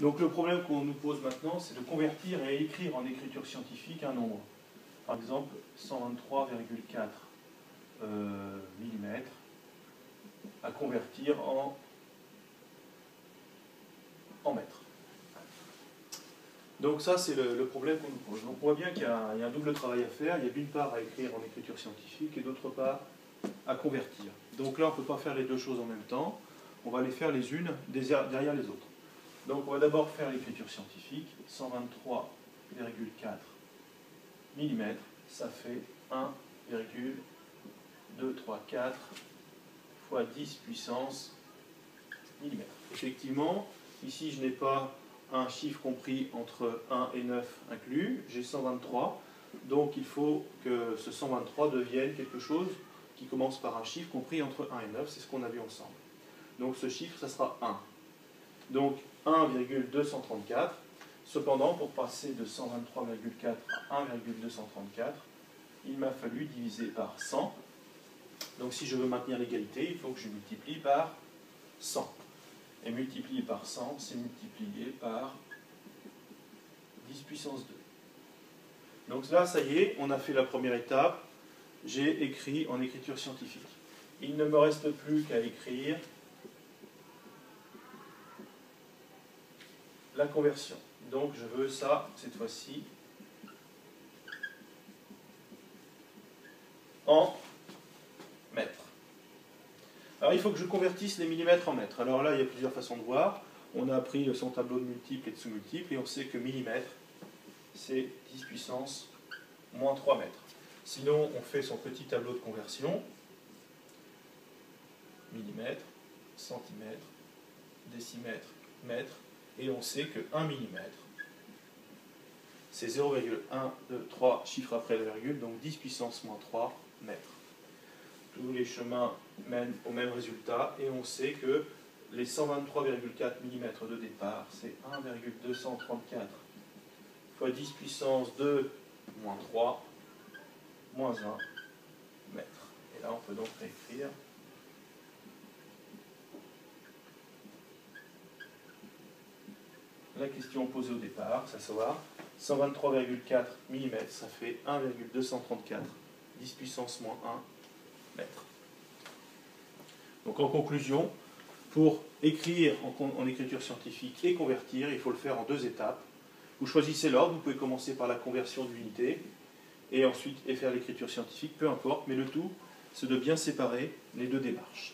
Donc le problème qu'on nous pose maintenant, c'est de convertir et écrire en écriture scientifique un nombre. Par exemple, 123,4 mm à convertir en mètres. Donc ça, c'est le problème qu'on nous pose. Donc on voit bien qu'il y a un double travail à faire. Il y a d'une part à écrire en écriture scientifique et d'autre part à convertir. Donc là, on ne peut pas faire les deux choses en même temps. On va les faire les unes derrière les autres. Donc on va d'abord faire l'écriture scientifique. 123,4 mm, ça fait 1,234 fois 10 puissance mm. Effectivement, ici je n'ai pas un chiffre compris entre 1 et 9 inclus, j'ai 123, donc il faut que ce 123 devienne quelque chose qui commence par un chiffre compris entre 1 et 9, c'est ce qu'on a vu ensemble. Donc ce chiffre, ça sera 1. Donc 1,234, cependant pour passer de 123,4 à 1,234, il m'a fallu diviser par 100. Donc si je veux maintenir l'égalité, il faut que je multiplie par 100. Et multiplier par 100, c'est multiplier par 10 puissance 2. Donc là, ça y est, on a fait la première étape. J'ai écrit en écriture scientifique. Il ne me reste plus qu'à écrire la conversion. Donc je veux ça, cette fois-ci, en mètres. Alors il faut que je convertisse les millimètres en mètres. Alors là, il y a plusieurs façons de voir. On a appris son tableau de multiples et de sous-multiples, et on sait que millimètre, c'est 10 puissance moins 3 mètres. Sinon, on fait son petit tableau de conversion. Millimètre, centimètre, décimètre, mètre, et on sait que 1 millimètre, c'est 0,123 chiffres après la virgule, donc 10 puissance moins 3 mètres. Tous les chemins mènent au même résultat, et on sait que les 123,4 mm de départ, c'est 1,234 fois 10 puissance 2 moins 3 moins 1 mètre. Et là, on peut donc réécrire la question posée au départ, à savoir 123,4 mm, ça fait 1,234 10 puissance moins 1 mètre. Donc en conclusion, pour écrire en écriture scientifique et convertir, il faut le faire en deux étapes. Vous choisissez l'ordre, vous pouvez commencer par la conversion de l'unité et ensuite faire l'écriture scientifique, peu importe, mais le tout, c'est de bien séparer les deux démarches.